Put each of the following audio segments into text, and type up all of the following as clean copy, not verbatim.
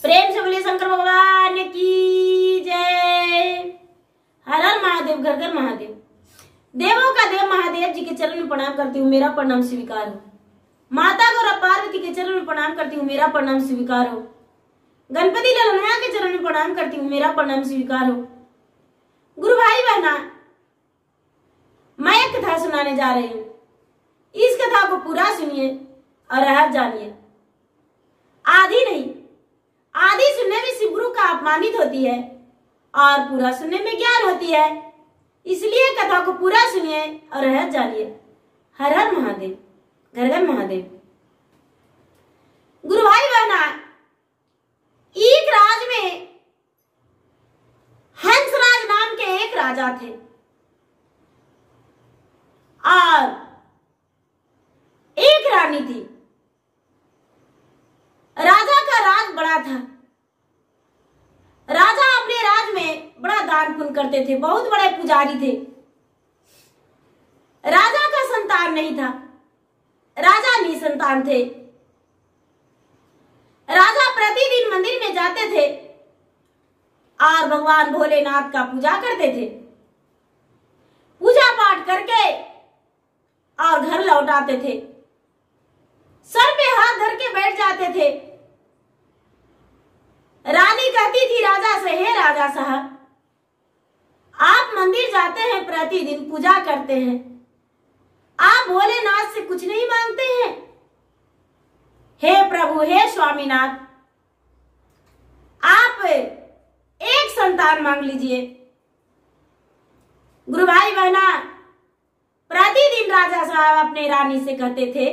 प्रेम से बोले शंकर भगवान की जय। हर हर महादेव, घर घर महादेव। देवों का देव महादेव जी के चरण में प्रणाम करती हूँ, मेरा प्रणाम स्वीकार हो। माता गौरा पार्वती के चरण में प्रणाम करती हूँ, मेरा प्रणाम स्वीकार हो। गणपति ललना के चरण में प्रणाम करती हूँ, मेरा प्रणाम स्वीकार हो। गुरु भाई बहना, मैं एक कथा सुनाने जा रही हूँ। इस कथा को पूरा सुनिए और रहस्य जानिए। आधी नहीं, आधी सुनने में शिव गुरु का अपमानित होती है और पूरा सुनने में ज्ञान होती है। इसलिए कथा को पूरा सुनिए और रहस्य जानिए। हर हर महादेव, घर घर महादेव। गुरु भाई बहना, एक राज में हंसराज नाम के एक राजा थे और एक रानी थी। राजा का राज बड़ा था। राजा अपने राज में बड़ा दान पुण्य करते थे, बहुत बड़े पुजारी थे। राजा का संतान नहीं था, राजा निसंतान थे। राजा प्रतिदिन मंदिर में जाते थे और भगवान भोलेनाथ का पूजा करते थे। पूजा पाठ करके और घर लौट आते थे। सर पे हाथ धर के बैठ जाते थे। रानी कहती थी राजा से, हे राजा साहब, आप मंदिर जाते हैं, प्रतिदिन पूजा करते हैं, आप भोलेनाथ से कुछ नहीं मांगते हैं? हे प्रभु, हे स्वामीनाथ, आप एक संतान मांग लीजिए। गुरु भाई बहना, प्रतिदिन राजा साहब अपने रानी से कहते थे,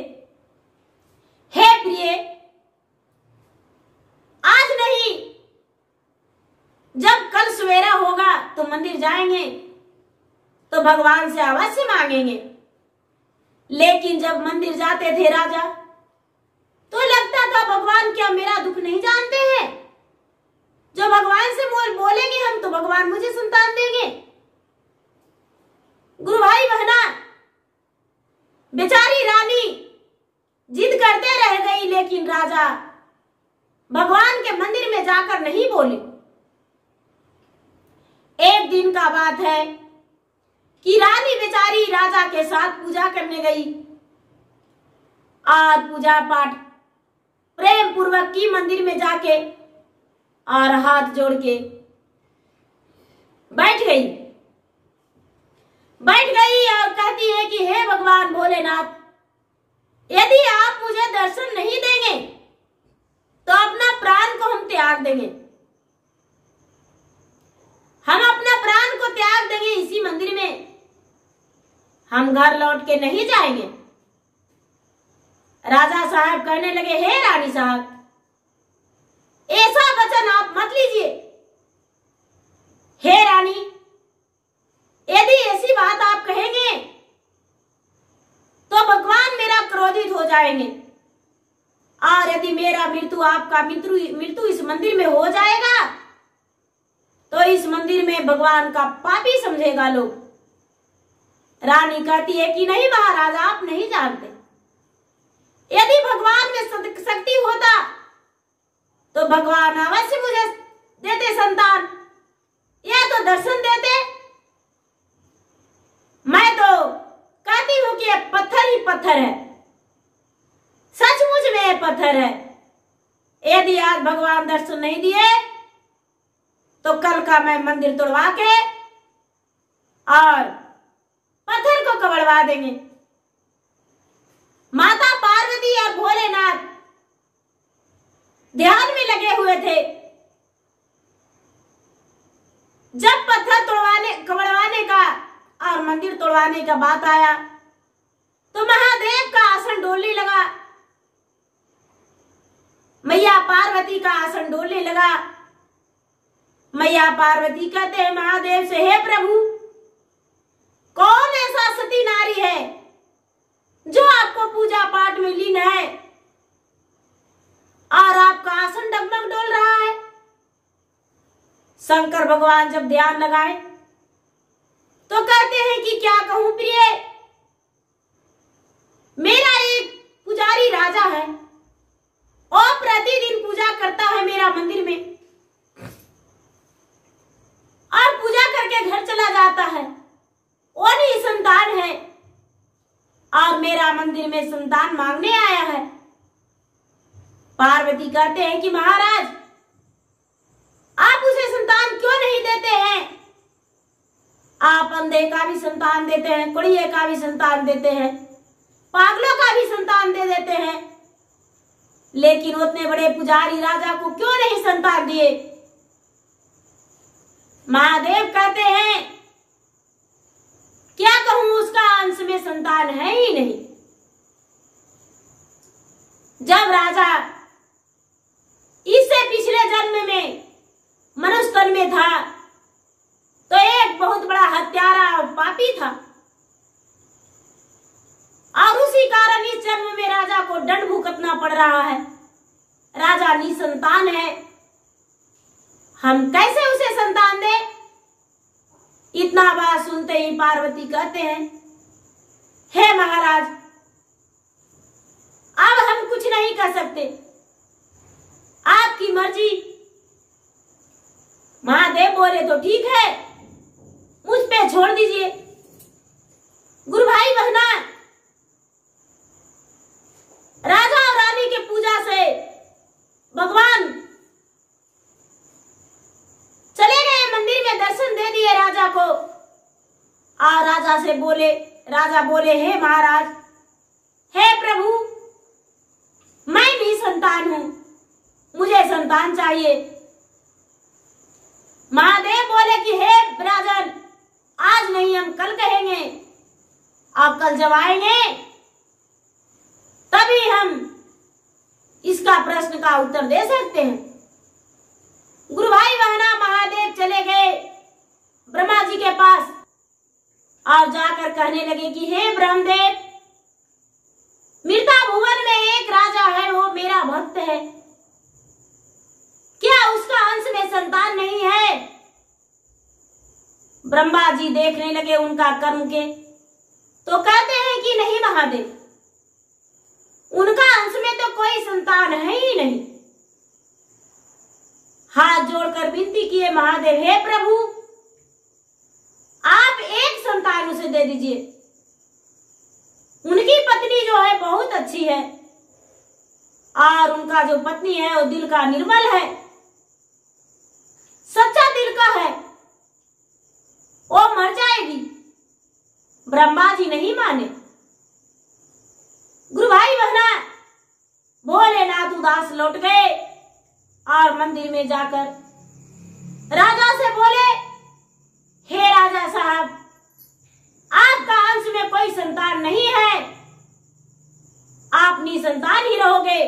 हे प्रिय, आज नहीं, जब कल सवेरा होगा तो मंदिर जाएंगे तो भगवान से अवश्य मांगेंगे। लेकिन जब मंदिर जाते थे राजा तो लगता था भगवान क्या मेरा दुख नहीं जानते हैं? जो भगवान से बोलेंगे हम तो भगवान मुझे संतान देंगे। गुरु भाई बहना, बेचारी रानी जिद करते रह गई, लेकिन राजा भगवान के मंदिर में जाकर नहीं बोले। एक दिन का बात है कि रानी बेचारी राजा के साथ पूजा करने गई और पूजा पाठ प्रेम पूर्वक की मंदिर में जाके और हाथ जोड़ के बैठ गई और कहती है कि हे भगवान भोलेनाथ, यदि आप मुझे दर्शन नहीं देंगे तो अपना प्राण को हम त्याग देंगे। हम अपना प्राण को त्याग देंगे इसी मंदिर में, हम घर लौट के नहीं जाएंगे। राजा साहब कहने लगे, हे रानी साहब, ऐसा वचन आप मत लीजिए। हे रानी, यदि ऐसी बात आप कहेंगे तो भगवान मेरा क्रोधित हो जाएंगे और यदि मेरा मृत्यु, आपका मृत्यु इस मंदिर में हो जाएगा तो इस मंदिर में भगवान का पापी समझेगा लोग। रानी कहती है कि नहीं महाराज, आप नहीं जानते, यदि भगवान में शक्ति होता तो भगवान अवश्य मुझे देते संतान, या तो दर्शन देते। मैं तो कहती हूं कि पत्थर ही पत्थर है, सचमुच में पत्थर है। यदि आज भगवान दर्शन नहीं दिए तो कल का मैं मंदिर तोड़वा के और पत्थर को कबड़वा देंगे। माता पार्वती और भोलेनाथ ध्यान में लगे हुए थे। जब पत्थर कबड़वाने का और मंदिर तोड़वाने का बात आया तो महादेव का आसन डोलने लगा, मैया पार्वती का आसन डोलने लगा। मैया पार्वती कहते हैं महादेव से, हे प्रभु, कौन ऐसा सती नारी है जो आपको पूजा पाठ में लीन है और आपका आसन डगमग डोल रहा है? शंकर भगवान जब ध्यान लगाए तो कहते हैं कि क्या कहूं प्रिय, मेरा एक पुजारी राजा है और प्रतिदिन पूजा करता है, मेरा मंदिर मंदिर में संतान मांगने आया है। पार्वती कहते हैं कि महाराज, आप उसे संतान क्यों नहीं देते हैं? आप अंधे का भी संतान देते हैं, कुड़िए का भी संतान देते हैं, पागलों का भी संतान दे देते हैं, लेकिन उतने बड़े पुजारी राजा को क्यों नहीं संतान दिए? महादेव कहते हैं, क्या कहूं, उसका अंश में संतान है ही नहीं। जब राजा इससे पिछले जन्म में मनुष्य तन में था तो एक बहुत बड़ा हत्यारा और पापी था, और उसी कारण इस जन्म में राजा को दंड भुगतना पड़ रहा है। राजा निसंतान है, हम कैसे उसे संतान दे? इतना बात सुनते ही पार्वती कहते हैं, हे महाराज, अब हम कुछ नहीं कर सकते, आपकी मर्जी। महादेव बोले तो ठीक है, मुझ पे छोड़ दीजिए। गुरु भाई बहना, राजा और रानी के पूजा से भगवान चले गए मंदिर में, दर्शन दे दिए राजा को, और राजा बोले हे महाराज, हे प्रभु, मैं भी संतान हूं, मुझे संतान चाहिए। महादेव बोले कि हे राजन, आज नहीं, हम कल कहेंगे, आप कल जब आएंगे तभी हम इसका प्रश्न का उत्तर दे सकते हैं। गुरु भाई बहना, महादेव चले गए ब्रह्मा जी के पास और जाकर कहने लगे कि हे ब्रह्मदेव, मृता भुवन में एक राजा है, वो मेरा भक्त है, क्या उसका अंश में संतान नहीं है? ब्रह्मा जी देखने लगे उनका कर्म के, तो कहते हैं कि नहीं महादेव, उनका अंश में तो कोई संतान है ही नहीं। हाथ जोड़कर विनती किए महादेव, हे प्रभु, आप एक संतान उसे दे दीजिए। उनकी पत्नी जो है बहुत अच्छी है, और उनका जो पत्नी है वो दिल का निर्मल है, सच्चा दिल का है, वो मर जाएगी। ब्रह्मा जी नहीं माने। गुरु भाई बहना, भोलेनाथ उदास लौट गए और मंदिर में जाकर राजा से बोले, हे राजा साहब, आपका अंश में कोई संतान नहीं है, आप निसंतान ही रहोगे।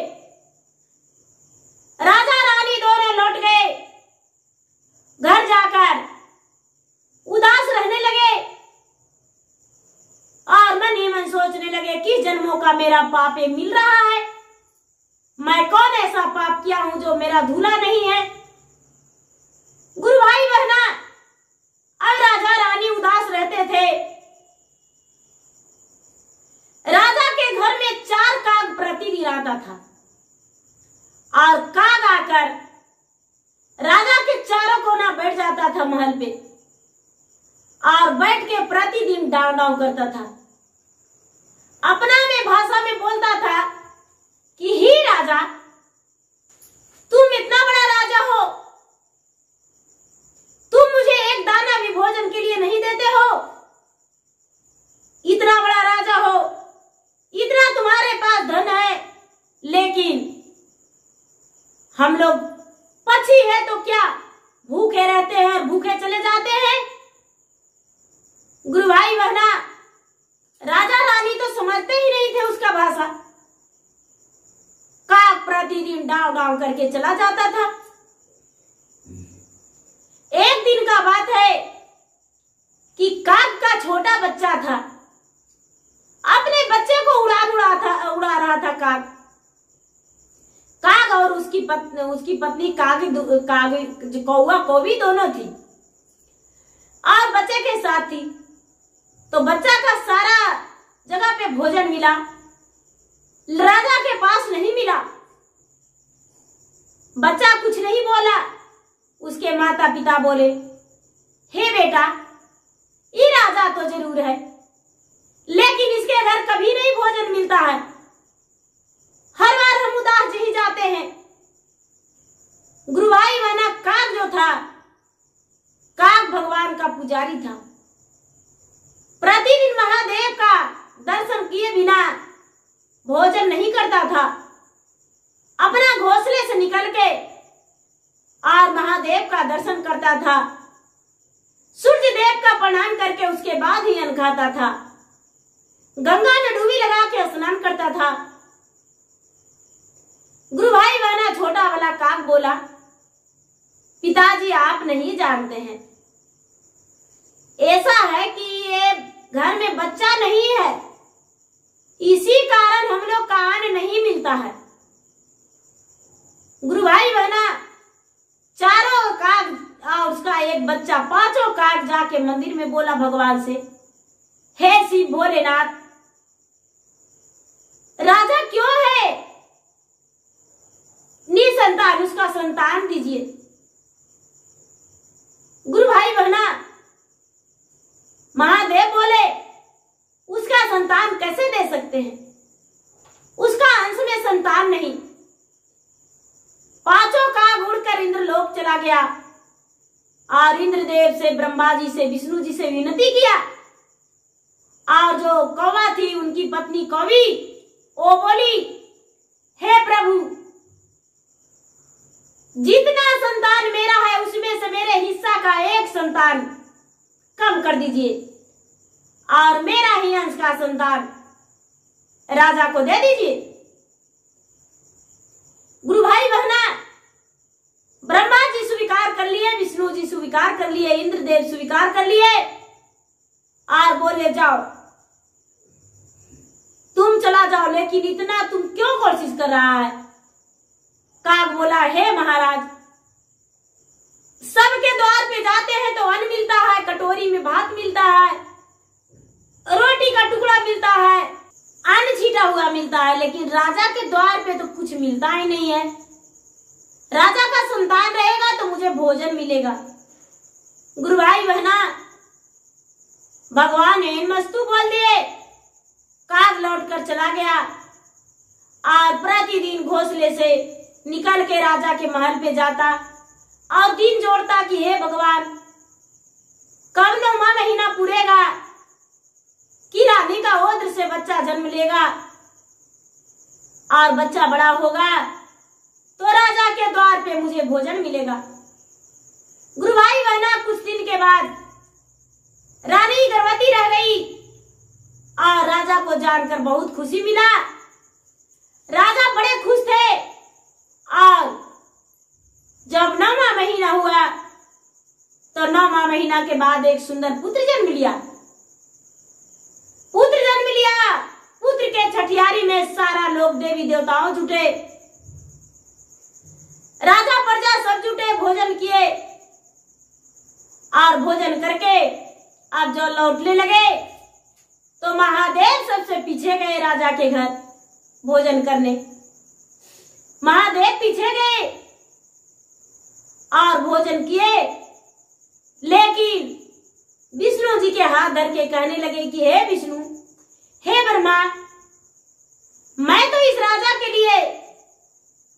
राजा रानी दोनों लौट गए, घर जाकर उदास रहने लगे और मन ही मन सोचने लगे कि जन्मों का मेरा पाप मिल रहा है, मैं कौन ऐसा पाप किया हूं जो मेरा धूला नहीं है। गुरु भाई बहना, अब राजा रानी उदास रहते थे। राजा के घर में 4 काग प्रतिदिन आता था, और काग आकर राजा के चारों कोना बैठ जाता था महल पे, और बैठ के प्रतिदिन डांव डांव करता था। अपना में भाषा में बोलता था कि ही राजा, तुम इतना बड़ा राजा हो, तुम मुझे एक दाना भी भोजन के लिए नहीं देते हो। इतना बड़ा राजा हो, इतना तुम्हारे पास धन है, लेकिन हम लोग पक्षी है तो क्या भूखे रहते हैं और भूखे चले जाते हैं। गुरु भाई बहना, राजा रानी तो समझते ही नहीं थे उसका भाषा। काग प्रतिदिन डाव डाव करके चला जाता था। एक दिन का बात है कि काग का छोटा बच्चा था, अपने बच्चे को उड़ा रहा था काग। काग और उसकी पत्नी कौवा कौवी दोनों थी और बच्चे के साथ थी। तो बच्चा का सारा जगह पे भोजन मिला, राजा के पास नहीं मिला। बच्चा कुछ नहीं बोला। उसके माता पिता बोले, हे बेटा, ये राजा तो जरूर है, लेकिन इसके घर कभी नहीं भोजन मिलता है। हर बार हम उदास ही जाते हैं। गुरु भाई बहना, काग जो था, काग भगवान का पुजारी था। प्रतिदिन महादेव का दर्शन किए बिना भोजन नहीं करता था। अपना घोंसले से निकल के और महादेव का दर्शन करता था। सूर्य देव का प्रणाम करके उसके बाद ही अन्न खाता था। गंगा में डुबकी लगा के स्नान करता था। गुरु भाई बहना, छोटा वाला काग बोला, पिताजी आप नहीं जानते हैं, ऐसा है कि ये घर में बच्चा नहीं है, इसी कारण हम लोग का अन्न नहीं मिलता है। गुरु भाई बहना, चारों काग और उसका एक बच्चा, पांचों काग जाके मंदिर में बोला भगवान से, हे शिव भोलेनाथ, राजा क्यों है निसंतान, उसका संतान दीजिए। गुरु भाई बहना, महादेव बोले, उसका संतान कैसे दे सकते हैं, उसका अंश में संतान नहीं। पांचों काग उड़कर इंद्रलोक चला गया और इंद्रदेव से, ब्रह्मा जी से, विष्णु जी से विनती किया। और जो कौवा थी, उनकी पत्नी कौवी, वो बोली, हे प्रभु, जितना संतान मेरा है उसमें से मेरे हिस्सा का एक संतान कम कर दीजिए और मेरा ही अंश का संतान राजा को दे दीजिए। गुरु भाई बहना, ब्रह्मा जी स्वीकार कर लिए, विष्णु जी स्वीकार कर लिए, इंद्रदेव स्वीकार कर लिए और बोले, जाओ तुम चला जाओ, लेकिन इतना तुम क्यों कोशिश कर रहा है। काग बोला, हे महाराज, सबके द्वार पे जाते हैं तो अन्न मिलता है, कटोरी में भात मिलता है, रोटी का टुकड़ा मिलता है, अन्न छीटा हुआ मिलता है, लेकिन राजा के द्वार पे तो कुछ मिलता ही नहीं है। राजा का संतान रहेगा तो मुझे भोजन मिलेगा। गुरु भाई बहना, भगवान ने मस्तु बोल दिए। काग लौट कर चला गया और प्रतिदिन घोंसले से निकल के राजा के महल पे जाता और दिन जोड़ता कि हे भगवान, कब 9वां महीना पूरेगा कि रानी का ओद्र से बच्चा जन्म लेगा और बच्चा बड़ा होगा तो राजा के द्वार पे मुझे भोजन मिलेगा। गुरु भाई बहना, कुछ दिन के बाद रानी गर्भवती रह गई और राजा को जानकर बहुत खुशी मिला। राजा बड़े खुश थे और जब 9वां महीना हुआ तो 9वां महीना के बाद एक सुंदर पुत्र जन्म लिया। पुत्र के छठियारी में सारा लोग, देवी देवताओं जुटे, राजा प्रजा सब जुटे, भोजन किए और भोजन करके अब जो लौटने लगे तो महादेव सबसे पीछे गए राजा के घर भोजन करने। महादेव पीछे गए और भोजन किए, लेकिन विष्णु जी के हाथ धर के कहने लगे कि हे विष्णु, हे ब्रह्मा, मैं तो इस राजा के लिए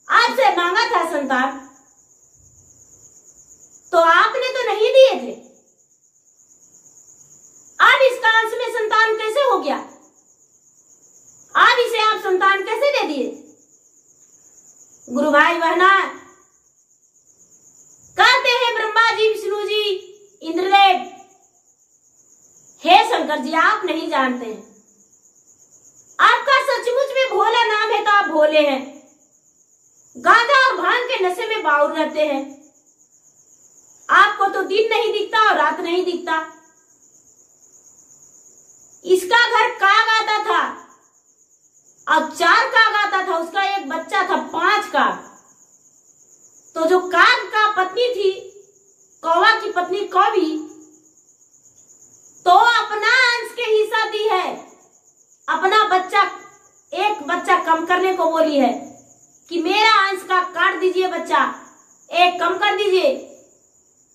आपसे मांगा था संतान, तो आपने तो नहीं दिए थे, अब इसका अंश में संतान कैसे हो गया, अब इसे आप संतान कैसे दे दिए। गुरु भाई बहना, कहते हैं ब्रह्मा जी, विष्णु जी, इंद्रदेव, हे शंकर जी, आप नहीं जानते हैं, आपका सचमुच में भोला नाम है तो आप भोले हैं, गांजा और भांग के नशे में बाउर रहते हैं, आपको तो दिन नहीं दिखता और रात नहीं दिखता। इसका घर काग आता था और 4 काग आता था, उसका एक बच्चा था, 5 काग। तो जो काग का पत्नी थी, कौवा की पत्नी कौवी, तो अपना अंश के हिस्सा दी है, अपना बच्चा, एक बच्चा कम करने को बोली है कि मेरा अंश का काट दीजिए, बच्चा एक कम कर दीजिए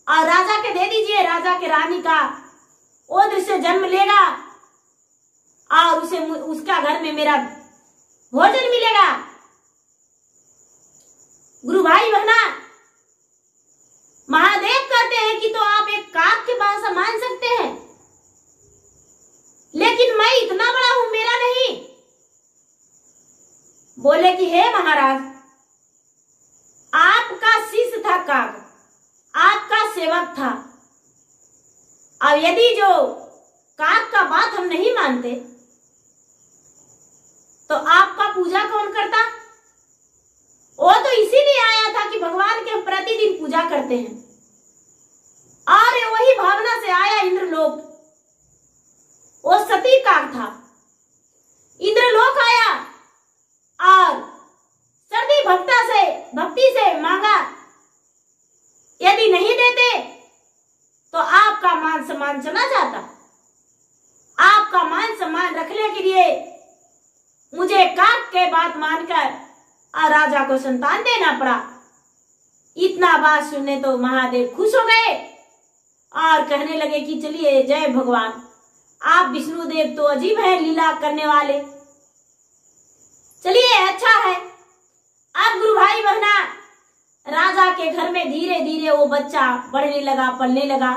और राजा के दे दीजिए, राजा के रानी का ओद्र से जन्म लेगा और उसे उसका घर में मेरा भोजन मिलेगा। गुरु भाई बहना, महादेव कहते हैं कि तो आप एक काक के भाषा मान सकते हैं, लेकिन मैं इतना बड़ा हूं, मेरा नहीं। बोले कि हे महाराज, आपका शिष्य था काक, आपका सेवक था। अब यदि जो काक का बात हम नहीं मानते तो आपका पूजा कौन करता? वो तो इसीलिए आया था कि भगवान के हम प्रतिदिन पूजा करते हैं, और वही भावना से आया इंद्रलोक। वो सती काक था, इंद्रलोक आया और सर्दी भक्ति से मांगा। यदि नहीं देते तो आपका मान सम्मान चला जाता। आपका मान सम्मान रखने के लिए मुझे काक के बात मानकर और राजा को संतान देना पड़ा। इतना बात सुनने तो महादेव खुश हो गए और कहने लगे कि चलिए, जय भगवान, आप विष्णुदेव तो अजीब है लीला करने वाले। चलिए, अच्छा है। अब गुरु भाई बहना, राजा के घर में धीरे धीरे वो बच्चा बढ़ने लगा, पलने लगा।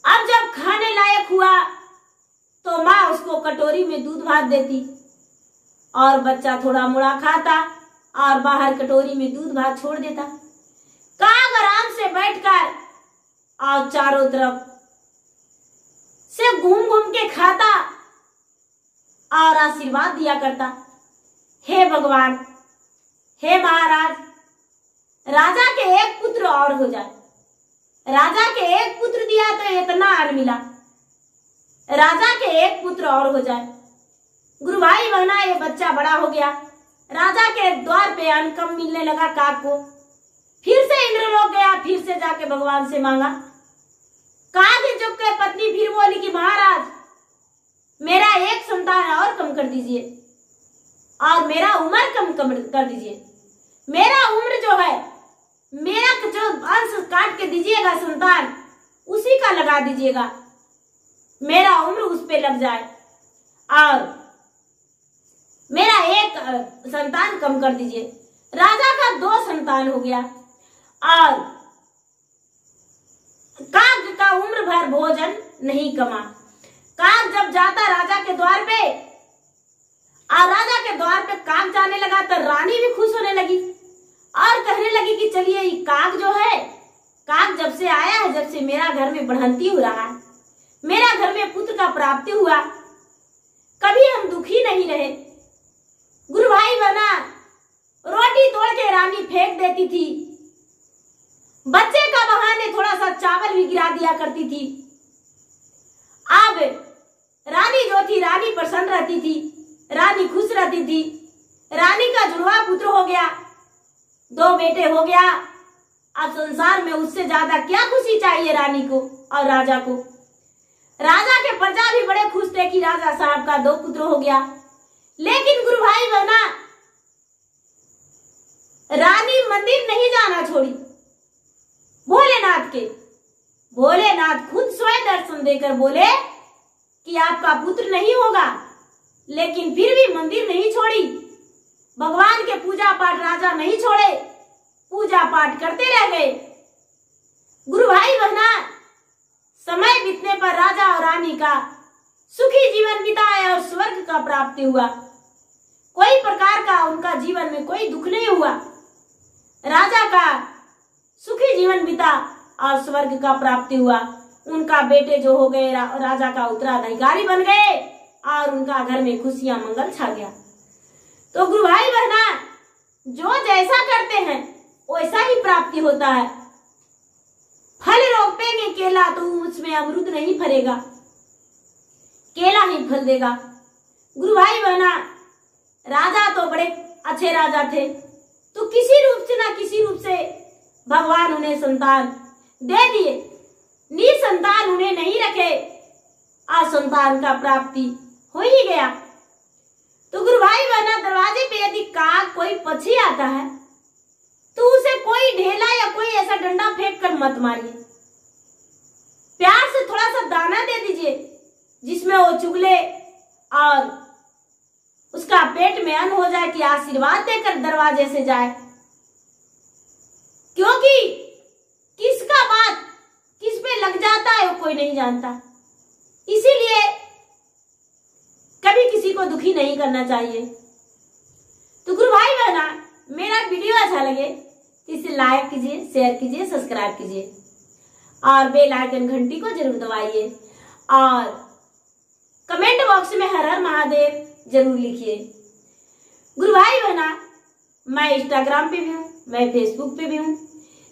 अब जब खाने लायक हुआ तो माँ उसको कटोरी में दूध भात देती और बच्चा थोड़ा मोड़ा खाता और बाहर कटोरी में दूध भात छोड़ देता। काग आराम से बैठकर और चारों तरफ से घूम घूम के खाता और आशीर्वाद दिया करता। हे भगवान, हे महाराज, राजा के एक पुत्र और हो जाए। राजा के एक पुत्र दिया तो इतना अन्न मिला, राजा के एक पुत्र और हो जाए। गुरु भाई बहना, ये बच्चा बड़ा हो गया। राजा के द्वार पे अन्न कम मिलने लगा काक को। फिर से इंद्रलोक गया, फिर से जाके भगवान से मांगा। काक चुप के पत्नी फिर बोली कि महाराज, मेरा एक संतान और कम कर दीजिए और मेरा उम्र कम कर दीजिए। मेरा उम्र जो है, मेरा जो अंश काट के दीजिएगा संतान, उसी का लगा दीजिएगा, मेरा उम्र उस पे लग जाए और मेरा एक संतान कम कर दीजिए। राजा का 2 संतान हो गया और काग का उम्र भर भोजन नहीं कमा। काग जब जाता राजा के द्वार पे और राजा के द्वार पे काग जाने लगा तो रानी भी खुश होने लगी और कहने लगी कि चलिए, ये काग जो है, काग जब से आया है, जब से मेरा घर में बढ़ंती हो रहा है, मेरा घर में पुत्र का प्राप्ति हुआ, कभी हम दुखी नहीं रहे। गुरु भाई बहना, रोटी तोड़ के रानी फेंक देती थी, बच्चे का बहाने थोड़ा सा चावल भी गिरा दिया करती थी। अब रानी जो थी, रानी प्रसन्न रहती थी, रानी खुश रहती थी। रानी का जुड़वा पुत्र हो गया, 2 बेटे हो गया। अब संसार में उससे ज्यादा क्या खुशी चाहिए रानी को और राजा को। राजा के प्रजा भी बड़े खुश थे कि राजा साहब का 2 पुत्र हो गया। लेकिन गुरु भाई बहना, रानी मंदिर नहीं जाना छोड़ी भोलेनाथ के। भोलेनाथ खुद स्वयं दर्शन देकर बोले कि आपका पुत्र नहीं होगा, लेकिन फिर भी मंदिर नहीं छोड़ी। भगवान के पूजा पाठ राजा नहीं छोड़े, पूजा पाठ करते रह गए। गुरु भाई बहना, समय बीतने पर राजा और रानी का सुखी जीवन बिताया और स्वर्ग का प्राप्ति हुआ। कोई प्रकार का उनका जीवन में कोई दुख नहीं हुआ। राजा का सुखी जीवन बीता और स्वर्ग का प्राप्ति हुआ। उनका बेटे जो हो गए राजा का उत्तराधिकारी बन गए और उनका घर में खुशियां मंगल छा गया। तो गुरु भाई बहना, जो जैसा करते हैं वैसा ही प्राप्ति होता है। फल रोपेंगे केला तो उसमें अमरूद नहीं फरेगा, केला ही फल देगा। गुरु भाई बहना, राजा तो बड़े अच्छे राजा थे, तो किसी रूप से ना किसी रूप से भगवान उन्हें संतान दे दिए। निसंतान उन्हें नहीं रखे, असंतान का प्राप्ति हो ही गया। तो गुरु भाई बहना, दरवाजे पे यदि काग कोई पक्षी आता है तो उसे कोई ढेला या कोई ऐसा डंडा फेंक कर मत मारिए, प्यार से थोड़ा सा दाना दे दीजिए। जिसमें वो चुगले और उसका पेट में अन्न हो जाए कि आशीर्वाद देकर दरवाजे से जाए। क्योंकि किसका बात किस पे लग जाता है वो कोई नहीं जानता। इसीलिए कभी किसी को दुखी नहीं करना चाहिए। तो गुरु भाई बहना, मेरा वीडियो अच्छा लगे तो इसे लाइक कीजिए, शेयर कीजिए, सब्सक्राइब कीजिए और बेल आइकन घंटी को जरूर दबाइए और कमेंट बॉक्स में हर हर महादेव जरूर लिखिए। गुरु भाई बहना, मैं इंस्टाग्राम पे भी हूँ, मैं फेसबुक पे भी हूँ।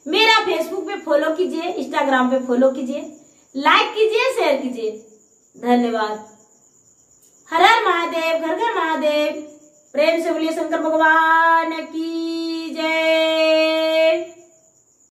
मेरा फेसबुक पे फॉलो कीजिए, इंस्टाग्राम पे फॉलो कीजिए, लाइक कीजिए, शेयर कीजिए। धन्यवाद। हर हर महादेव, घर घर महादेव। प्रेम से बोलिए शंकर भगवान की जय।